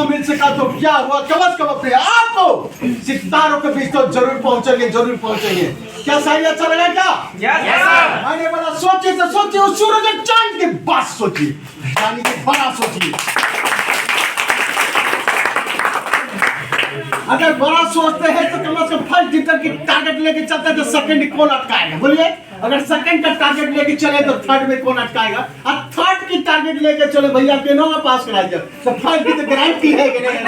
ना मिल सका तो क्या हुआ, कम से कम अपने आप को सितारों के बीच तो जरूर पहुंचेंगे, जरूर पहुंचेंगे। क्या सही अच्छा लगा क्या? आने वाला सोचिए तो सोचिए, उस सूरज और चांद की बात सोचिए, यानी कि बड़ा सोचिए। अगर बड़ा सोचते हैं तो कम से कम फर्स्ट डिवीजन की टारगेट लेके चलते हैं तो सेकंड कौन अटकाएगा बोलिए? अगर सेकंड का टारगेट लेके चले तो थर्ड में कौन अटकाएगा? और थर्ड की टारगेट लेके चले भैया केनो में पास कराइए तो फर्स्ट की तो गारंटी है कि नहीं?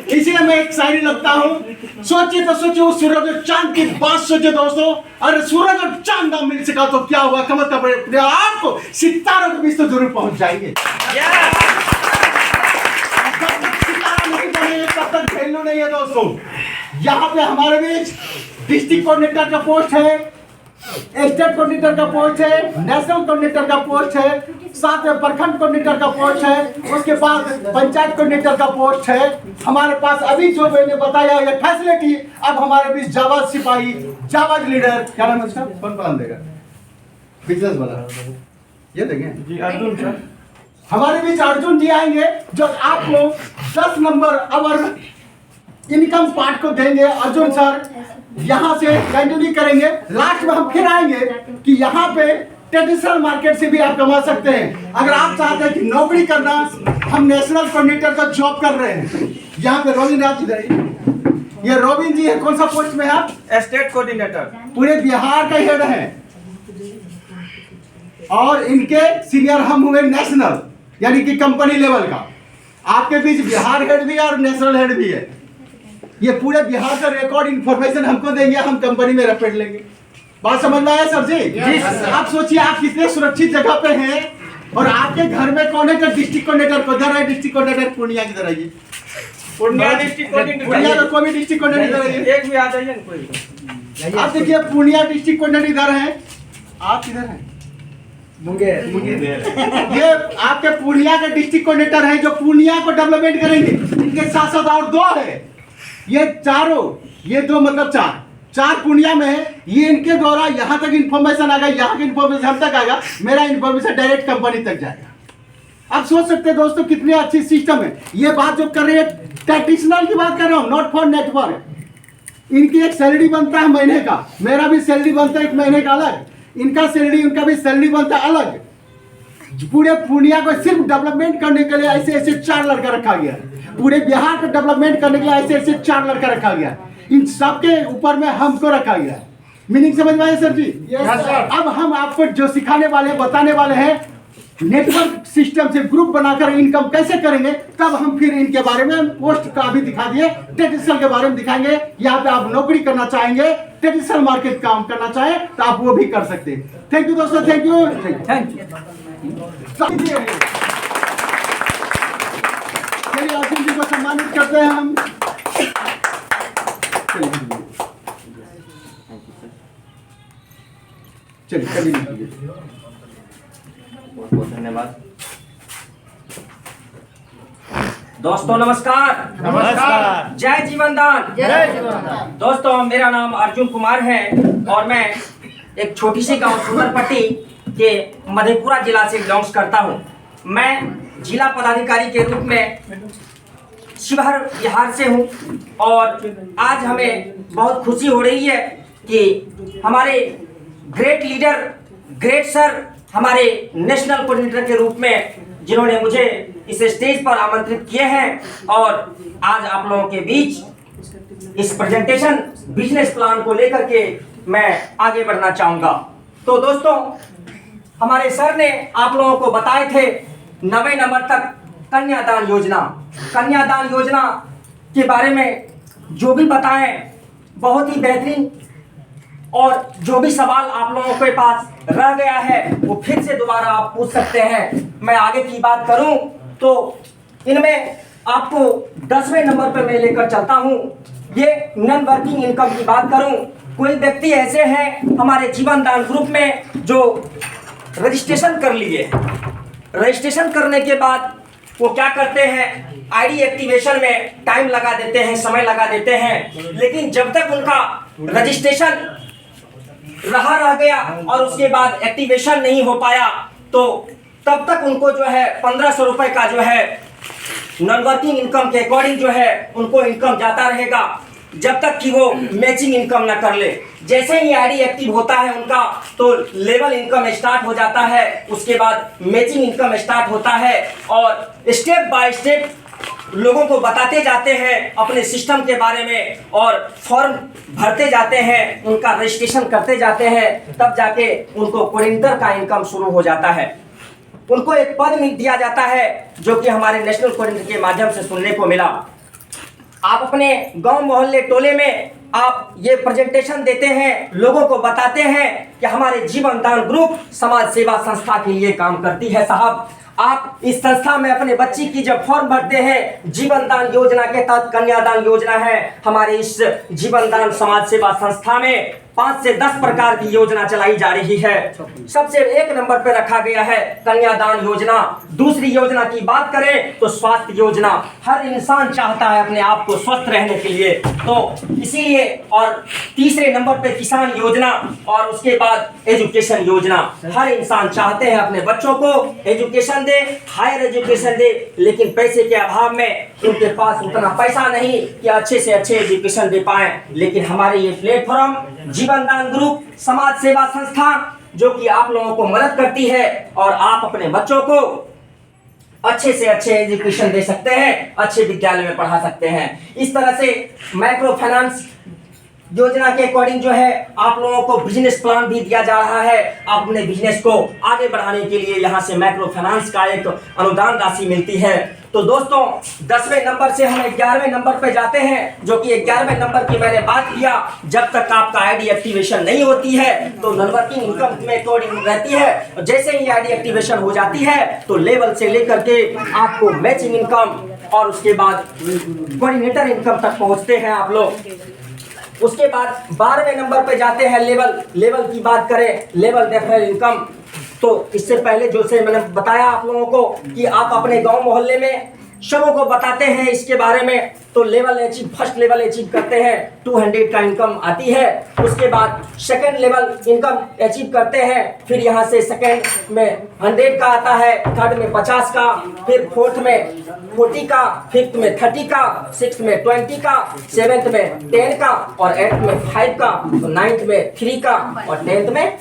इसीलिए मैं एक शायरी लगता हूँ, सोचिए तो सोचिए उस सूरज और चांद की बात सोचिए दोस्तों। अरे सूरज और चांद ना मिल सका तो क्या हुआ, कम से कम आपको सितारों के बीच तो जरूर पहुंच जाएंगे। तब तक खेलना नहीं है दोस्तों। यहाँ पे हमारे बीच डिस्ट्रिक्ट कोऑर्डिनेटर का पोस्ट है, स्टेट कोऑर्डिनेटर का पोस्ट है, नेशनल कोऑर्डिनेटर का पोस्ट है, साथ में प्रखंड कोऑर्डिनेटर का पोस्ट है, उसके बाद पंचायत कोऑर्डिनेटर का पोस्ट है। हमारे पास अभी जो मैंने बताया ये फैसिलिटी, अब हमारे बीच जाबाज सिपाही, जाबाज लीडर, क्या नाम है उसका, कौन प्लान देगा, बिजनेस वाला ये देंगे जी, अर्जुन सर। हमारे बीच अर्जुन जी आएंगे जो आपको 10 नंबर अवर इनकम पार्ट को देंगे। अर्जुन सर यहाँ से कंटिन्यू करेंगे, लास्ट में हम फिर आएंगे कि यहाँ पे ट्रेडिशनल मार्केट से भी आप कमा सकते हैं। अगर आप चाहते हैं कि नौकरी करना, हम नेशनल कोऑर्डिनेटर का जॉब कर रहे हैं। यहाँ पे रोबिन राज इधर, ये रोबिन जी है, कौन सा पोस्ट में है आप? स्टेट कोऑर्डिनेटर, पूरे बिहार का हेड है, और इनके सीनियर हम हुए नेशनल, यानी कि कंपनी लेवल का। आपके बीच बिहार हेड भी है और नेशनल हेड भी है। ये पूरे बिहार का रिकॉर्ड इंफॉर्मेशन हमको देंगे, हम कंपनी में रपेट लेंगे। बात समझ में आया सर जी? जी सर। आप सोचिए आप कितने सुरक्षित जगह पे हैं, और आपके घर में कौन है? डिस्ट्रिक्ट कोऑर्डिनेटर को इधर है, डिस्ट्रिक्ट कोऑर्डिनेटर पूर्णिया की तरह है, पूर्णिया डिस्ट्रिक्ट कोऑर्डिनेटर, पूर्णिया का कोई भी डिस्ट्रिक्ट कोऑर्डिनेटर है, एक भी आ जाइए ना कोई। आप देखिए पूर्णिया डिस्ट्रिक्ट कोऑर्डिनेटर इधर है, आप इधर हैं मुंगेर। ये आपके पूर्णिया के डिस्ट्रिक्ट कोऑर्डिनेटर हैं जो पूर्णिया को डेवलपमेंट करेंगे। इनके साथ साथ और दो है, ये चारों, ये दो मतलब चार पूर्णिया में है। ये इनके द्वारा यहाँ तक इन्फॉर्मेशन आएगा, यहाँ की इन्फॉर्मेशन हम तक आएगा, मेरा इन्फॉर्मेशन डायरेक्ट कंपनी तक जाएगा। आप सोच सकते हैं दोस्तों कितनी अच्छी सिस्टम है। ये बात जो कर रहे हैं ट्रेडिशनल की बात कर रहा हूँ, नॉट फॉर नेटवर्क। इनकी एक सैलरी बनता है महीने का, मेरा भी सैलरी बनता है एक महीने का अलग, इनका सैलरी, उनका भी सैलरी बनता है अलग। पूरे पूर्णिया को सिर्फ डेवलपमेंट करने के लिए ऐसे ऐसे 4 लड़का रखा गया है। पूरे बिहार को डेवलपमेंट करने के लिए ऐसे ऐसे 4 लड़का रखा गया है। इन सबके ऊपर में हमको रखा गया है। मीनिंग समझ में आया सर जी? अब हम आपको जो सिखाने वाले, बताने वाले हैं, नेटवर्क सिस्टम से ग्रुप बनाकर इनकम कैसे करेंगे, तब हम फिर इनके बारे में पोस्ट का भी दिखा दिए, ट्रेडिशनल के बारे में दिखाएंगे। यहाँ पे आप नौकरी करना चाहेंगे, ट्रेडिशनल मार्केट काम करना चाहे तो आप वो भी कर सकते हैं। थैंक यू दोस्तों, थैंक यू, थैंक यू। चलिए अर्जुन जी को सम्मानित करते हैं हम। चलिए बहुत बहुत धन्यवाद। दोस्तों नमस्कार। नमस्कार। जय जीवनदान। जय जीवनदान। दोस्तों मेरा नाम अर्जुन कुमार है और मैं एक छोटी सी गांव सुंदरपट्टी के मधेपुरा जिला से बिलोंग्स करता हूं। मैं जिला पदाधिकारी के रूप में शिवहर बिहार से हूं और आज हमें बहुत खुशी हो रही है कि हमारे ग्रेट लीडर, ग्रेट सर, हमारे नेशनल कोऑर्डिनेटर के रूप में जिन्होंने मुझे इस स्टेज पर आमंत्रित किए हैं और आज आप लोगों के बीच इस प्रेजेंटेशन बिजनेस प्लान को लेकर के मैं आगे बढ़ना चाहूँगा। तो दोस्तों हमारे सर ने आप लोगों को बताए थे 90 नंबर तक कन्यादान योजना, कन्यादान योजना के बारे में जो भी बताएं बहुत ही बेहतरीन, और जो भी सवाल आप लोगों के पास रह गया है वो फिर से दोबारा आप पूछ सकते हैं। मैं आगे की बात करूं तो इनमें आपको 10वें नंबर पर मैं लेकर चलता हूं। ये नॉन वर्किंग इनकम की बात करूं, कोई व्यक्ति ऐसे हैं हमारे जीवनदान ग्रुप में जो रजिस्ट्रेशन कर लिए, रजिस्ट्रेशन करने के बाद वो क्या करते हैं, आईडी एक्टिवेशन में टाइम लगा देते हैं, समय लगा देते हैं, लेकिन जब तक उनका रजिस्ट्रेशन रह गया और उसके बाद एक्टिवेशन नहीं हो पाया तो तब तक उनको जो है 1500 रुपए का जो है नॉन वर्किंग इनकम के अकॉर्डिंग जो है उनको इनकम जाता रहेगा जब तक कि वो मैचिंग इनकम ना कर ले। जैसे ही आईडी एक्टिव होता है उनका तो लेवल इनकम स्टार्ट हो जाता है, उसके बाद मैचिंग इनकम स्टार्ट होता है और स्टेप बाय स्टेप लोगों को बताते जाते हैं अपने सिस्टम के बारे में और फॉर्म भरते जाते हैं, उनका रजिस्ट्रेशन करते जाते हैं, तब जाके उनको कोऑर्डिनेटर का इनकम शुरू हो जाता है। उनको एक पद दिया जाता है जो कि हमारे नेशनल कोऑर्डिनेटर के माध्यम से सुनने को मिला। आप अपने गांव मोहल्ले टोले में आप ये प्रेजेंटेशन देते हैं, लोगों को बताते हैं कि हमारे जीवन दान ग्रुप समाज सेवा संस्था के लिए काम करती है। साहब, आप इस संस्था में अपने बच्ची की जब फॉर्म भरते हैं, जीवन दान योजना के तहत कन्यादान योजना है। हमारे इस जीवन दान समाज सेवा संस्था में 5 से 10 प्रकार की योजना चलाई जा रही है। सबसे एक नंबर पे रखा गया है कन्यादान योजना। दूसरी योजना की बात करें तो स्वास्थ्य योजना। हर इंसान चाहता है अपने आप को स्वस्थ रहने के लिए, तो इसीलिए। और तीसरे नंबर पे किसान योजना और उसके बाद एजुकेशन योजना। हर इंसान चाहते हैं अपने बच्चों को एजुकेशन दे, हायर एजुकेशन दे, लेकिन पैसे के अभाव में उनके पास उतना पैसा नहीं कि अच्छे से अच्छे एजुकेशन दे पाए। लेकिन हमारे ये प्लेटफॉर्म जीवन दान ग्रुप समाज सेवा संस्था जो कि आप लोगों को मदद करती है और आप अपने बच्चों को अच्छे से अच्छे एजुकेशन दे सकते हैं, अच्छे विद्यालय में पढ़ा सकते हैं। इस तरह से माइक्रो फाइनेंस योजना के अकॉर्डिंग जो है आप लोगों को बिजनेस प्लान भी दिया जा रहा है। आप अपने बिजनेस को आगे बढ़ाने के लिए यहाँ से माइक्रो फाइनेंस का एक अनुदान राशि मिलती है। तो दोस्तों 10वें नंबर से हम 11वें नंबर पे जाते हैं, जो कि 11वें नंबर की मैंने बात किया। जब तक आपका आईडी एक्टिवेशन नहीं होती है तो नॉन वर्किंग इनकम में अकॉर्डिंग रहती है। जैसे ही आईडी एक्टिवेशन हो जाती है तो लेवल से लेकर के आपको मैचिंग इनकम और उसके बाद कोऑर्डिनेटर इनकम तक पहुँचते हैं आप लोग। उसके बाद 12वें नंबर पे जाते हैं लेवल की बात करें, लेवल रेफरल इनकम। तो इससे पहले जो से मैंने बताया आप लोगों को कि आप अपने गांव मोहल्ले में सबों को बताते हैं इसके बारे में, तो फर्स्ट लेवल अचीव करते हैं 200 का इनकम आती है। उसके बाद सेकंड लेवल इनकम अचीव करते हैं, फिर यहाँ से सेकंड में 100 का आता है, थर्ड में 50 का, फिर फोर्थ में 40 का, फिफ्थ में 30 का, सिक्स्थ में 20 का, सेवेंथ में 10 का और 8th में 5 का, तो 9th में 3 का और 10th में